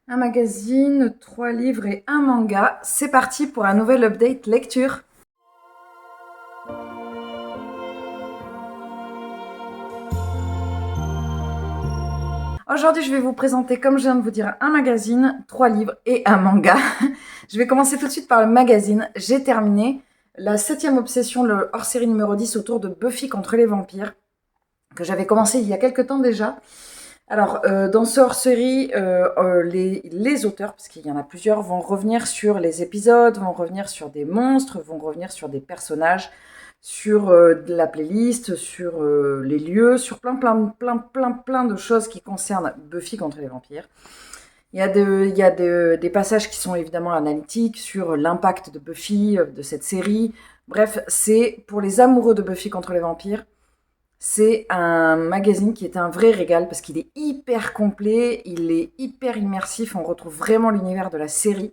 Un magazine, 3 livres et un manga. C'est parti pour un nouvel update lecture. Aujourd'hui, je vais vous présenter, comme je viens de vous dire, un magazine, 3 livres et un manga. Je vais commencer tout de suite par le magazine. J'ai terminé la 7e obsession, le hors-série numéro 10 autour de Buffy contre les vampires, que j'avais commencé il y a quelques temps déjà. Alors, dans ce hors-série, les auteurs, parce qu'il y en a plusieurs, vont revenir sur les épisodes, vont revenir sur des monstres, vont revenir sur des personnages, sur de la playlist, sur les lieux, sur plein de choses qui concernent Buffy contre les vampires. Il y a des passages qui sont évidemment analytiques sur l'impact de Buffy, de cette série. Bref, c'est pour les amoureux de Buffy contre les vampires. C'est un magazine qui est un vrai régal parce qu'il est hyper complet, il est hyper immersif, on retrouve vraiment l'univers de la série.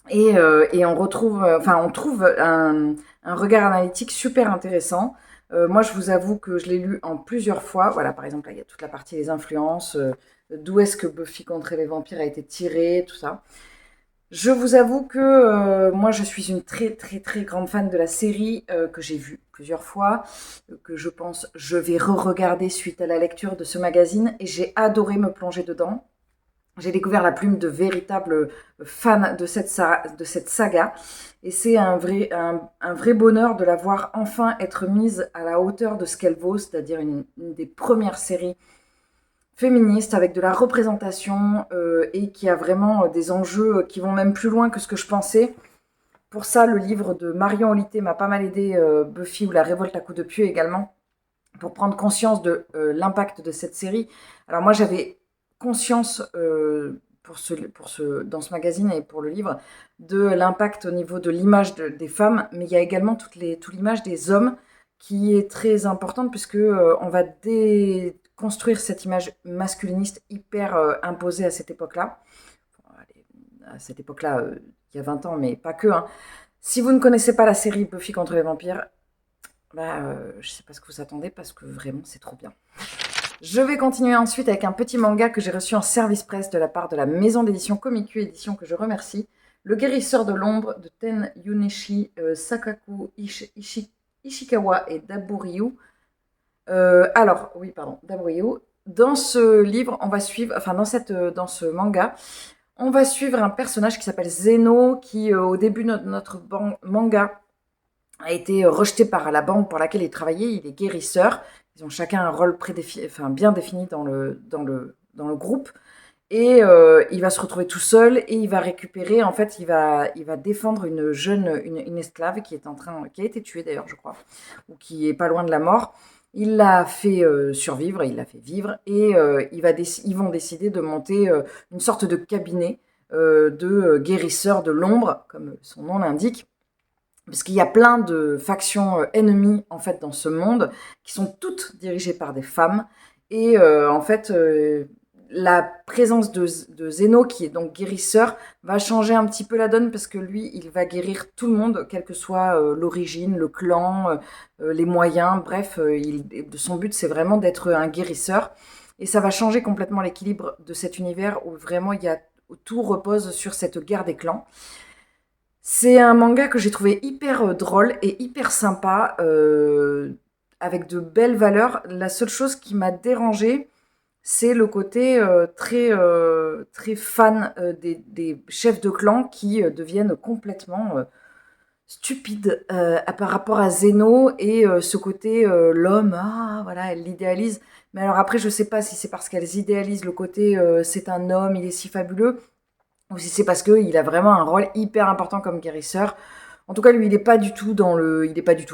Et on retrouve, on trouve un regard analytique super intéressant. Moi, je vous avoue que je l'ai lu en plusieurs fois. Voilà, par exemple, là, il y a toute la partie des influences, d'où est-ce que Buffy contre les vampires a été tiré, tout ça. Je vous avoue que moi je suis une très grande fan de la série que j'ai vue plusieurs fois, que je pense je vais re-regarder suite à la lecture de ce magazine et j'ai adoré me plonger dedans. J'ai découvert la plume de véritables fans de cette saga et c'est un vrai bonheur de la voir enfin être mise à la hauteur de ce qu'elle vaut, c'est-à-dire une des premières séries féministe avec de la représentation et qui a vraiment des enjeux qui vont même plus loin que ce que je pensais. Pour ça, le livre de Marion Olité m'a pas mal aidé, Buffy ou la révolte à coups de pied également, pour prendre conscience de l'impact de cette série. Alors moi, j'avais conscience dans ce magazine et pour le livre de l'impact au niveau de l'image des femmes, mais il y a également toute l'image des hommes qui est très importante puisque on va déconstruire cette image masculiniste hyper imposée à cette époque-là. À cette époque-là, il y a 20 ans, mais pas que. Hein. Si vous ne connaissez pas la série Buffy contre les vampires, je sais pas ce que vous attendez parce que vraiment c'est trop bien. Je vais continuer ensuite avec un petit manga que j'ai reçu en service presse de la part de la maison d'édition Komiku Édition que je remercie. Le guérisseur de l'ombre de Ten Yuneshi, Sakaku Ishikawa et Daburyu. Daburyu. Dans ce livre, on va suivre, dans ce manga, on va suivre un personnage qui s'appelle Zeno, qui au début de notre manga a été rejeté par la banque pour laquelle il travaillait. Il est guérisseur. Ils ont chacun un rôle bien défini dans le groupe. Et il va se retrouver tout seul et il va récupérer, en fait, il va défendre une esclave qui a été tuée d'ailleurs, je crois, ou qui est pas loin de la mort. Il l'a fait survivre, il l'a fait vivre et ils vont décider de monter une sorte de cabinet de guérisseurs de l'ombre, comme son nom l'indique, parce qu'il y a plein de factions ennemies en fait dans ce monde qui sont toutes dirigées par des femmes et la présence de Zeno qui est donc guérisseur va changer un petit peu la donne parce que lui il va guérir tout le monde quelle que soit l'origine, le clan, les moyens, bref son but c'est vraiment d'être un guérisseur et ça va changer complètement l'équilibre de cet univers où vraiment où tout repose sur cette guerre des clans. C'est un manga que j'ai trouvé hyper drôle et hyper sympa, avec de belles valeurs. La seule chose qui m'a dérangée, c'est le côté très fan des chefs de clan qui deviennent complètement stupides par rapport à Zeno et ce côté l'homme, ah voilà, elle l'idéalise. Mais alors après, je sais pas si c'est parce qu'elles idéalisent le côté c'est un homme, il est si fabuleux, ou si c'est parce qu'il a vraiment un rôle hyper important comme guérisseur. En tout cas, lui, il est pas du tout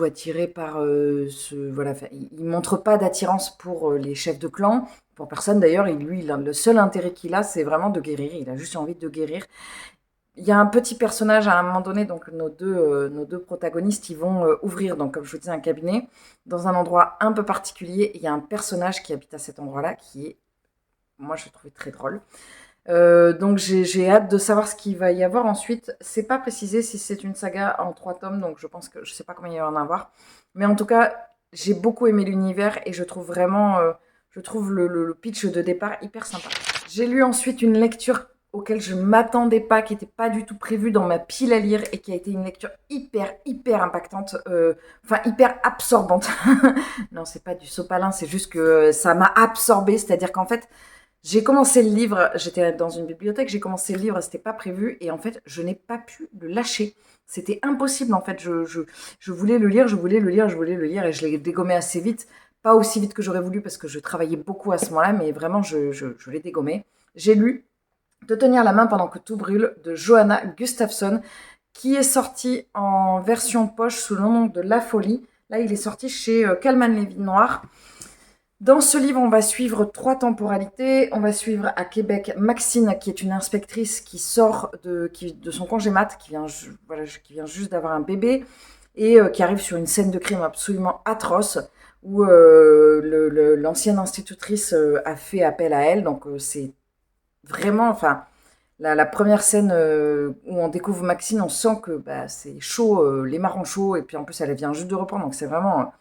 attiré par il montre pas d'attirance pour les chefs de clan, pour personne d'ailleurs. Le seul intérêt qu'il a, c'est vraiment de guérir. Il a juste envie de guérir. Il y a un petit personnage à un moment donné, donc nos deux protagonistes, ils vont ouvrir, donc comme je vous disais, un cabinet dans un endroit un peu particulier. Il y a un personnage qui habite à cet endroit-là qui est, moi, je le trouvais très drôle. Donc j'ai hâte de savoir ce qu'il va y avoir ensuite. C'est pas précisé si c'est une saga en 3 tomes, donc je pense que je sais pas combien il va y en avoir. Mais en tout cas, j'ai beaucoup aimé l'univers et je trouve vraiment, je trouve le pitch de départ hyper sympa. J'ai lu ensuite une lecture auquel je m'attendais pas, qui n'était pas du tout prévu dans ma pile à lire et qui a été une lecture hyper impactante, enfin hyper absorbante. Non, c'est pas du sopalin, c'est juste que ça m'a absorbée, c'est-à-dire qu'en fait, j'ai commencé le livre, j'étais dans une bibliothèque, j'ai commencé le livre, c'était pas prévu, et en fait, je n'ai pas pu le lâcher. C'était impossible, en fait. Je voulais le lire, je voulais le lire, je voulais le lire, et je l'ai dégommé assez vite. Pas aussi vite que j'aurais voulu, parce que je travaillais beaucoup à ce moment-là, mais vraiment, je l'ai dégommé. J'ai lu De tenir la main pendant que tout brûle, de Johanna Gustafsson, qui est sorti en version poche sous le nom de La Folie. Là, il est sorti chez Calman Lévy Noir. Dans ce livre, on va suivre 3 temporalités. On va suivre à Québec Maxine, qui est une inspectrice qui sort de son congé mat, qui vient juste d'avoir un bébé, et qui arrive sur une scène de crime absolument atroce, où l'ancienne institutrice a fait appel à elle. Donc c'est vraiment, enfin, la première scène où on découvre Maxine, on sent que c'est chaud, les marrons chauds, et puis en plus elle vient juste de reprendre, donc c'est vraiment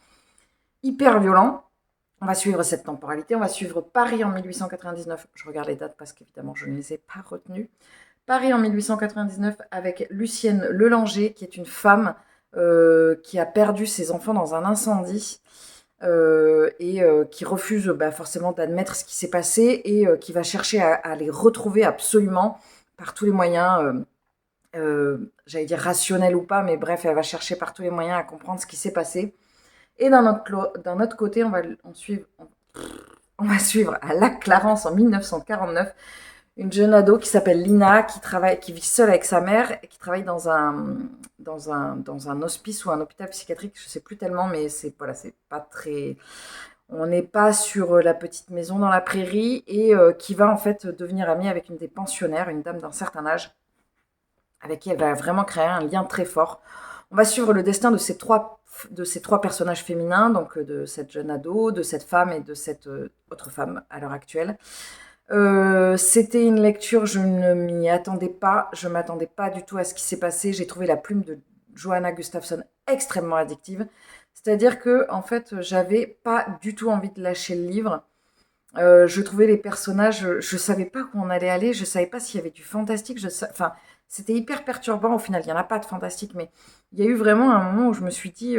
hyper violent. On va suivre cette temporalité, on va suivre Paris en 1899. Je regarde les dates parce qu'évidemment, je ne les ai pas retenues. Paris en 1899 avec Lucienne Lelanger, qui est une femme qui a perdu ses enfants dans un incendie et qui refuse forcément d'admettre ce qui s'est passé et qui va chercher à les retrouver absolument par tous les moyens, j'allais dire rationnels ou pas, mais bref, elle va chercher par tous les moyens à comprendre ce qui s'est passé. Et d'un autre côté, on va suivre à Lac-Clarence en 1949 une jeune ado qui s'appelle Lina, qui vit seule avec sa mère et qui travaille dans un hospice ou un hôpital psychiatrique, je ne sais plus tellement, mais c'est pas très. On n'est pas sur la petite maison dans la prairie et qui va en fait devenir amie avec une des pensionnaires, une dame d'un certain âge, avec qui elle va vraiment créer un lien très fort. On va suivre le destin de ces trois personnages féminins, donc de cette jeune ado, de cette femme et de cette autre femme à l'heure actuelle. C'était une lecture, je ne m'y attendais pas, je ne m'attendais pas du tout à ce qui s'est passé. J'ai trouvé la plume de Johanna Gustafsson extrêmement addictive. C'est-à-dire que, en fait, j'avais pas du tout envie de lâcher le livre. Je trouvais les personnages, je savais pas où on allait aller, je savais pas s'il y avait du fantastique, enfin, c'était hyper perturbant au final. Il y en a pas de fantastique, mais il y a eu vraiment un moment où je me suis dit,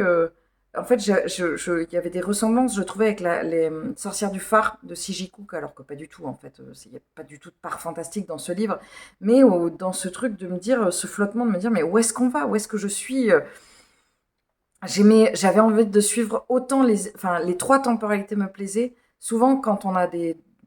en fait, il y avait des ressemblances, je trouvais, avec les sorcières du phare de C.J. Cook, alors que pas du tout, en fait, il n'y a pas du tout de part fantastique dans ce livre, mais dans ce truc de me dire, ce flottement de me dire, mais où est-ce qu'on va, où est-ce que je suis j'avais envie de suivre autant les 3 temporalités me plaisaient. Souvent, quand on a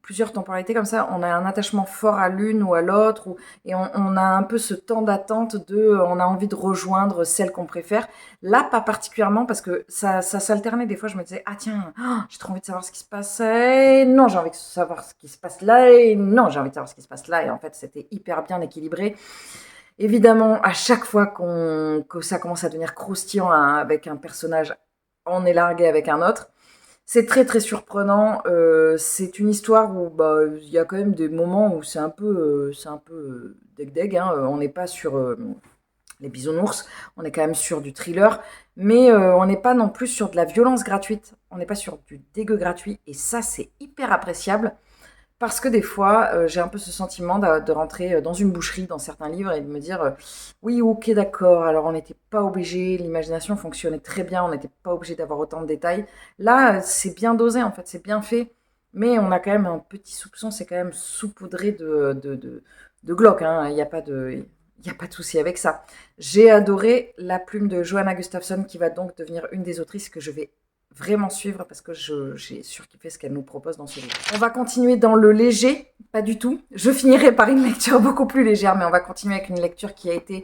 plusieurs temporalités comme ça, on a un attachement fort à l'une ou à l'autre, et on a un peu ce temps d'attente on a envie de rejoindre celle qu'on préfère. Là, pas particulièrement, parce que ça s'alternait. Des fois, je me disais, ah tiens, j'ai trop envie de savoir ce qui se passe, et non, j'ai envie de savoir ce qui se passe là, et non, j'ai envie de savoir ce qui se passe là, et en fait, c'était hyper bien équilibré. Évidemment, à chaque fois que ça commence à devenir croustillant avec un personnage, on est largué avec un autre. C'est très surprenant. C'est une histoire où il y a quand même des moments où c'est un peu deg-deg. Hein. On n'est pas sur les bisounours, on est quand même sur du thriller, mais on n'est pas non plus sur de la violence gratuite. On n'est pas sur du dégueu gratuit, et ça, c'est hyper appréciable. Parce que des fois, j'ai un peu ce sentiment de rentrer dans une boucherie dans certains livres et de me dire oui, ok, d'accord, alors on n'était pas obligé, l'imagination fonctionnait très bien, on n'était pas obligé d'avoir autant de détails. Là, c'est bien dosé, en fait, c'est bien fait, mais on a quand même un petit soupçon, c'est quand même saupoudré de glauque, hein, il n'y a pas de. Il n'y a pas de souci avec ça. J'ai adoré la plume de Johanna Gustafsson, qui va donc devenir une des autrices que je vais vraiment suivre, parce que j'ai surkiffé ce qu'elle nous propose dans ce livre. On va continuer dans le léger, pas du tout. Je finirai par une lecture beaucoup plus légère, mais on va continuer avec une lecture qui a été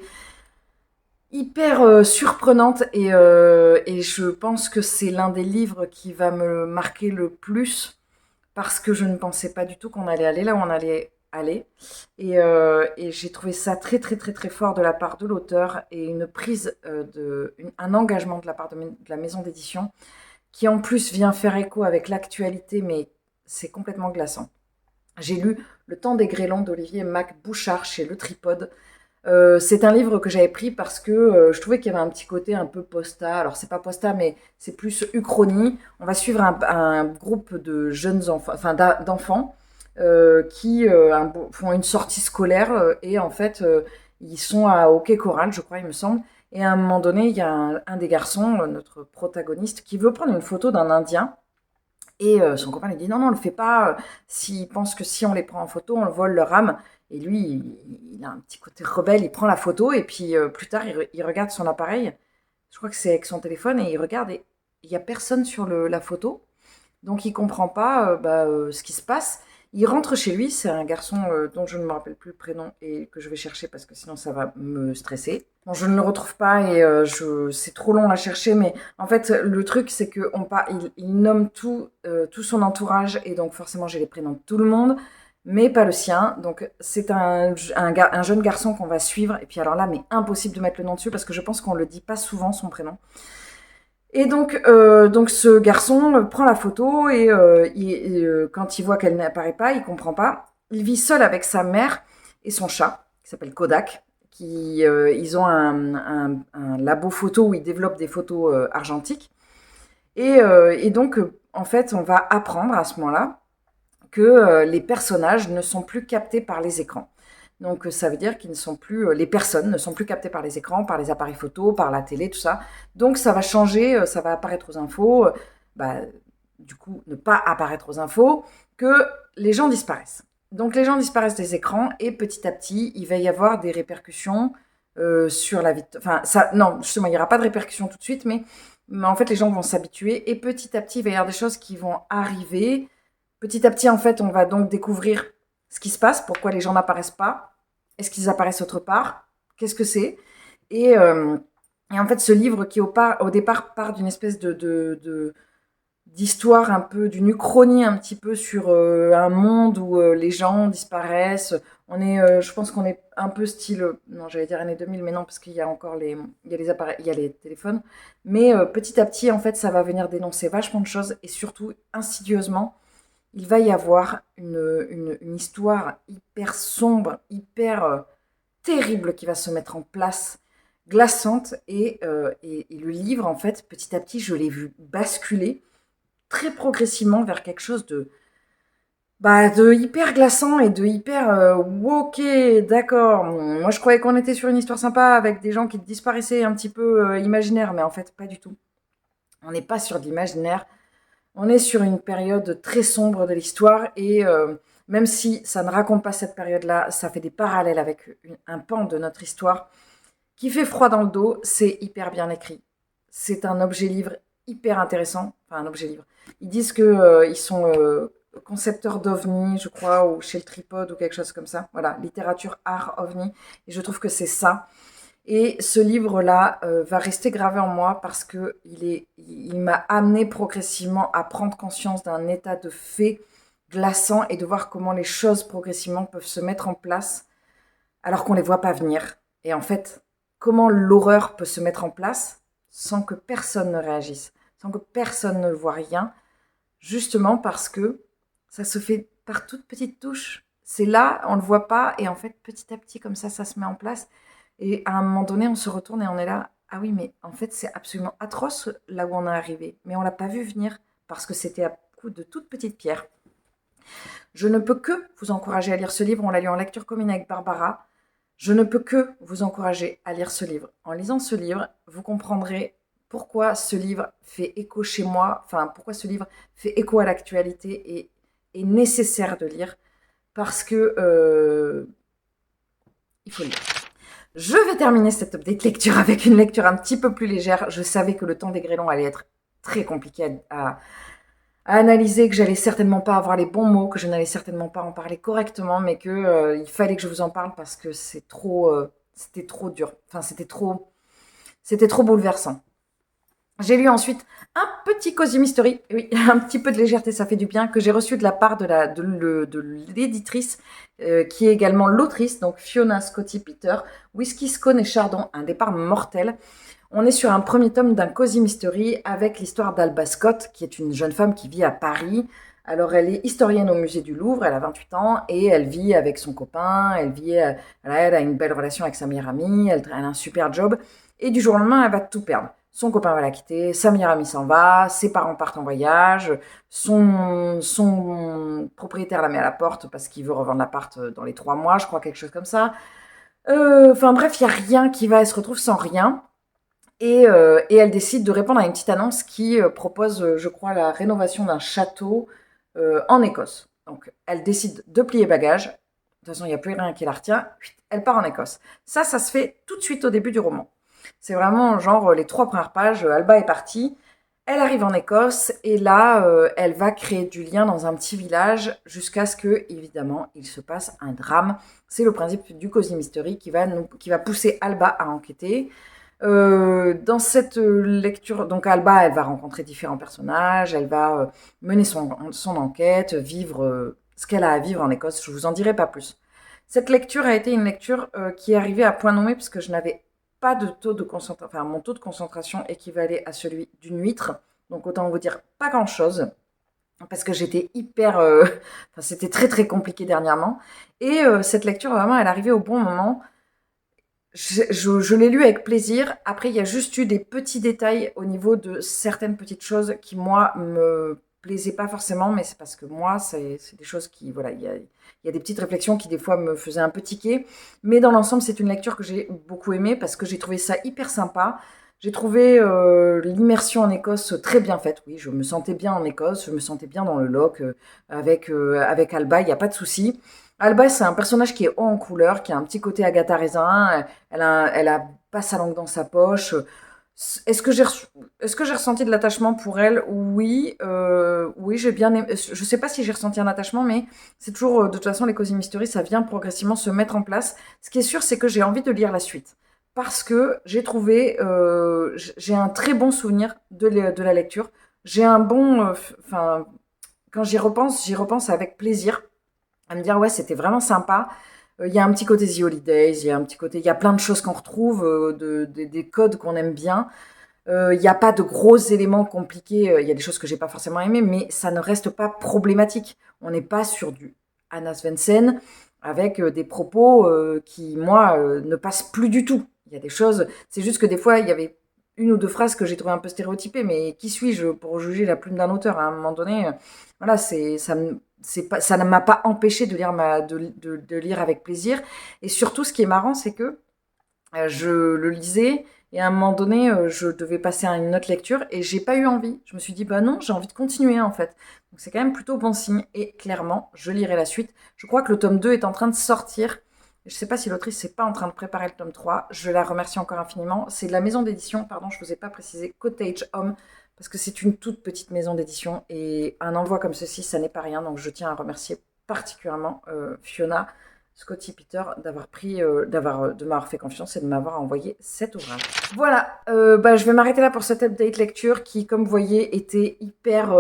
hyper surprenante, et je pense que c'est l'un des livres qui va me marquer le plus, parce que je ne pensais pas du tout qu'on allait aller là où on allait aller, et j'ai trouvé ça très fort de la part de l'auteur, et une prise un engagement de la part de la maison d'édition, qui en plus vient faire écho avec l'actualité, mais c'est complètement glaçant. J'ai lu Le temps des grêlons d'Olivier Mac Bouchard chez Le Tripode. C'est un livre que j'avais pris parce que je trouvais qu'il y avait un petit côté un peu posta. Alors c'est pas posta, mais c'est plus uchronie. On va suivre un groupe de jeunes enfants, enfin d'enfants, qui font une sortie scolaire et en fait ils sont au Quai Coral, je crois, il me semble. Et à un moment donné, il y a un des garçons, notre protagoniste, qui veut prendre une photo d'un Indien. Et son copain lui dit non, non, on le fait pas. S'il pense que si on les prend en photo, on le vole leur âme. Et lui, il a un petit côté rebelle, il prend la photo et puis plus tard, il regarde son appareil. Je crois que c'est avec son téléphone et il regarde et il n'y a personne sur la photo. Donc il comprend pas ce qui se passe. Il rentre chez lui, c'est un garçon dont je ne me rappelle plus le prénom et que je vais chercher parce que sinon ça va me stresser. Bon, je ne le retrouve pas et c'est trop long à chercher, mais en fait le truc c'est que il nomme tout son entourage et donc forcément j'ai les prénoms de tout le monde, mais pas le sien. Donc c'est un jeune garçon qu'on va suivre et puis alors là, mais impossible de mettre le nom dessus parce que je pense qu'on le dit pas souvent son prénom. Et donc ce garçon prend la photo et quand il voit qu'elle n'apparaît pas, il comprend pas. Il vit seul avec sa mère et son chat, qui s'appelle Kodak. Ils ont un labo photo où ils développent des photos argentiques. Et donc, en fait, on va apprendre à ce moment-là que les personnages ne sont plus captés par les écrans. Donc ça veut dire qu'ils ne sont plus, les personnes ne sont plus captées par les écrans, par les appareils photo, par la télé, tout ça. Donc ça va changer, ça va apparaître aux infos, du coup ne pas apparaître aux infos, que les gens disparaissent. Donc les gens disparaissent des écrans et petit à petit il va y avoir des répercussions sur la vie. Enfin ça, non justement il n'y aura pas de répercussions tout de suite, mais en fait les gens vont s'habituer et petit à petit il va y avoir des choses qui vont arriver. Petit à petit en fait on va donc découvrir ce qui se passe, pourquoi les gens n'apparaissent pas. Est-ce qu'ils apparaissent autre part? Qu'est-ce que c'est? et, euh, et en fait, ce livre qui au départ part d'une espèce d'histoire un peu, d'une uchronie un petit peu sur un monde où les gens disparaissent. Je pense qu'on est un peu style, non, j'allais dire années 2000, mais non, parce qu'il y a encore il y a les appareils, il y a les téléphones. Mais petit à petit, en fait, ça va venir dénoncer vachement de choses et surtout, insidieusement, il va y avoir une histoire hyper sombre, hyper terrible qui va se mettre en place, glaçante. Et le livre, en fait, petit à petit, je l'ai vu basculer très progressivement vers quelque chose de hyper glaçant et de hyper ok, d'accord. Moi, je croyais qu'on était sur une histoire sympa avec des gens qui disparaissaient un petit peu imaginaires, mais en fait, pas du tout. On n'est pas sur de l'imaginaire. On est sur une période très sombre de l'histoire et même si ça ne raconte pas cette période-là, ça fait des parallèles avec un pan de notre histoire qui fait froid dans le dos. C'est hyper bien écrit. C'est un objet-livre hyper intéressant. Enfin, un objet-livre. Ils disent qu'ils sont concepteurs d'OVNI, je crois, ou chez le Tripode ou quelque chose comme ça. Voilà, littérature, art, OVNI. Et je trouve que c'est ça. Et ce livre-là va rester gravé en moi parce que il m'a amené progressivement à prendre conscience d'un état de fait glaçant et de voir comment les choses progressivement peuvent se mettre en place alors qu'on ne les voit pas venir. Et en fait, comment l'horreur peut se mettre en place sans que personne ne réagisse, sans que personne ne voit rien, justement parce que ça se fait par toutes petites touches. C'est là, on ne le voit pas, et en fait, petit à petit, comme ça se met en place. Et à un moment donné, on se retourne et on est là, ah oui, mais en fait, c'est absolument atroce là où on est arrivé. Mais on ne l'a pas vu venir parce que c'était à coup de toutes petites pierres. Je ne peux que vous encourager à lire ce livre. On l'a lu en lecture commune avec Barbara. Je ne peux que vous encourager à lire ce livre. En lisant ce livre, vous comprendrez pourquoi ce livre fait écho chez moi, enfin, pourquoi ce livre fait écho à l'actualité et est nécessaire de lire parce que il faut le lire. Je vais terminer cette update lecture avec une lecture un petit peu plus légère. Je savais que le temps des grêlons allait être très compliqué à analyser, que j'allais certainement pas avoir les bons mots, que je n'allais certainement pas en parler correctement, mais que il fallait que je vous en parle parce que c'était trop dur. Enfin, c'était trop bouleversant. J'ai lu ensuite un petit Cozy Mystery, oui, un petit peu de légèreté, ça fait du bien, que j'ai reçu de la part de l'éditrice, qui est également l'autrice, donc Fiona Scotti Peter, Whisky, Scone et Chardon, un départ mortel. On est sur un premier tome d'un Cozy Mystery avec l'histoire d'Alba Scott, qui est une jeune femme qui vit à Paris. Alors, elle est historienne au musée du Louvre, elle a 28 ans et elle vit avec son copain, elle a une belle relation avec sa meilleure amie, elle a un super job et du jour au lendemain, elle va tout perdre. son copain va la quitter, sa meilleure amie s'en va, ses parents partent en voyage, son propriétaire la met à la porte parce qu'il veut revendre l'appart dans les 3 mois, je crois, quelque chose comme ça. Enfin bref, il n'y a rien qui va, elle se retrouve sans rien. Et elle décide de répondre à une petite annonce qui propose, je crois, la rénovation d'un château en Écosse. Donc, elle décide de plier bagage. De toute façon, il n'y a plus rien qui la retient. Elle part en Écosse. Ça se fait tout de suite au début du roman. C'est vraiment genre les 3 premières pages. Alba est partie. Elle arrive en Écosse et là, elle va créer du lien dans un petit village jusqu'à ce que, évidemment, il se passe un drame. C'est le principe du Cozy Mystery qui va pousser Alba à enquêter. Dans cette lecture, donc Alba, elle va rencontrer différents personnages, elle va mener son enquête, vivre ce qu'elle a à vivre en Écosse. Je vous en dirai pas plus. Cette lecture a été une lecture qui est arrivée à point nommé puisque je n'avais pas de taux de concentration, enfin mon taux de concentration équivalait à celui d'une huître. Donc autant vous dire pas grand chose parce que j'étais hyper, enfin c'était très très compliqué dernièrement. Et cette lecture vraiment, elle arrivait au bon moment. Je l'ai lu avec plaisir. Après, il y a juste eu des petits détails au niveau de certaines petites choses qui, moi, me plaisaient pas forcément, mais c'est parce que moi, c'est des choses qui, voilà, il y a des petites réflexions qui, des fois, me faisaient un peu tiquer. Mais dans l'ensemble, c'est une lecture que j'ai beaucoup aimée parce que j'ai trouvé ça hyper sympa. J'ai trouvé l'immersion en Écosse très bien faite. Oui, je me sentais bien en Écosse, je me sentais bien dans le loch avec Alba, il n'y a pas de souci. Alba, c'est un personnage qui est haut en couleur, qui a un petit côté Agatha Raisin. Elle a pas sa langue dans sa poche. Est-ce que j'ai ressenti de l'attachement pour elle? Oui, oui, j'ai bien aimé. Je sais pas si j'ai ressenti un attachement, mais c'est toujours, de toute façon, les Cozy Mystery, ça vient progressivement se mettre en place. Ce qui est sûr, c'est que j'ai envie de lire la suite. Parce que j'ai trouvé, j'ai un très bon souvenir de la lecture. J'ai un bon, enfin, quand j'y repense avec plaisir à me dire ouais c'était vraiment sympa. Il y a un petit côté The Holidays, il y a un petit côté, il y a plein de choses qu'on retrouve, des codes qu'on aime bien. Il n'y a pas de gros éléments compliqués, il y a des choses que j'ai pas forcément aimées, mais ça ne reste pas problématique. On n'est pas sur du Anna Svensson avec des propos qui, moi, ne passent plus du tout. Il y a des choses, c'est juste que des fois, il y avait une ou deux phrases que j'ai trouvées un peu stéréotypées, mais qui suis-je pour juger la plume d'un auteur à un moment donné voilà, ça ne m'a pas empêché de lire, de lire avec plaisir. Et surtout, ce qui est marrant, c'est que je le lisais et à un moment donné, je devais passer à une autre lecture et j'ai pas eu envie. Je me suis dit, bah non, j'ai envie de continuer en fait. Donc c'est quand même plutôt bon signe et clairement, je lirai la suite. Je crois que le tome 2 est en train de sortir. Je sais pas si l'autrice n'est pas en train de préparer le tome 3. Je la remercie encore infiniment. C'est de la maison d'édition, pardon, je vous ai pas précisé, Cottage Home, parce que c'est une toute petite maison d'édition et un envoi comme ceci, ça n'est pas rien. Donc je tiens à remercier particulièrement Fiona, Scotty Peter de m'avoir fait confiance et de m'avoir envoyé cet ouvrage. Voilà, je vais m'arrêter là pour cette update lecture qui, comme vous voyez, était hyper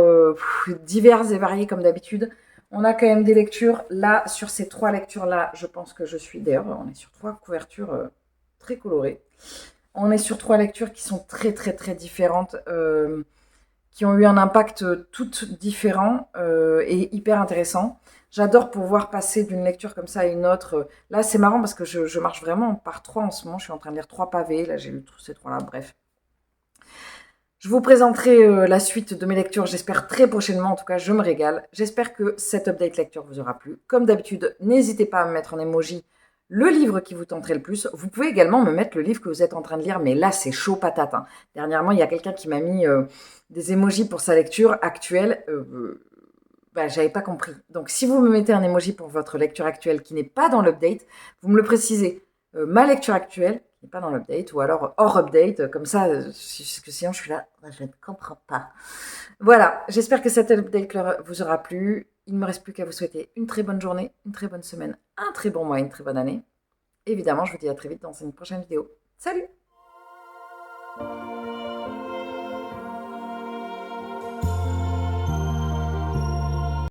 diverses et variées comme d'habitude. On a quand même des lectures. Là, sur ces 3 lectures-là, je pense que je suis... D'ailleurs, on est sur 3 couvertures très colorées. On est sur 3 lectures qui sont très, très, très différentes, qui ont eu un impact toutes différent et hyper intéressant. J'adore pouvoir passer d'une lecture comme ça à une autre. Là, c'est marrant parce que je marche vraiment par 3 en ce moment. Je suis en train de lire 3 pavés. Là, j'ai lu tous ces 3-là. Bref. Je vous présenterai la suite de mes lectures, j'espère très prochainement. En tout cas, je me régale. J'espère que cette update lecture vous aura plu. Comme d'habitude, n'hésitez pas à me mettre en emoji le livre qui vous tenterait le plus. Vous pouvez également me mettre le livre que vous êtes en train de lire, mais là, c'est chaud patate. Hein. Dernièrement, il y a quelqu'un qui m'a mis des emojis pour sa lecture actuelle. J'avais pas compris. Donc, si vous me mettez un emoji pour votre lecture actuelle qui n'est pas dans l'update, vous me le précisez. Ma lecture actuelle, qui n'est pas dans l'update, ou alors hors update, comme ça, parce que sinon je suis là, je ne comprends pas. Voilà, j'espère que cette update vous aura plu. Il ne me reste plus qu'à vous souhaiter une très bonne journée, une très bonne semaine, un très bon mois, une très bonne année. Évidemment, je vous dis à très vite dans une prochaine vidéo. Salut!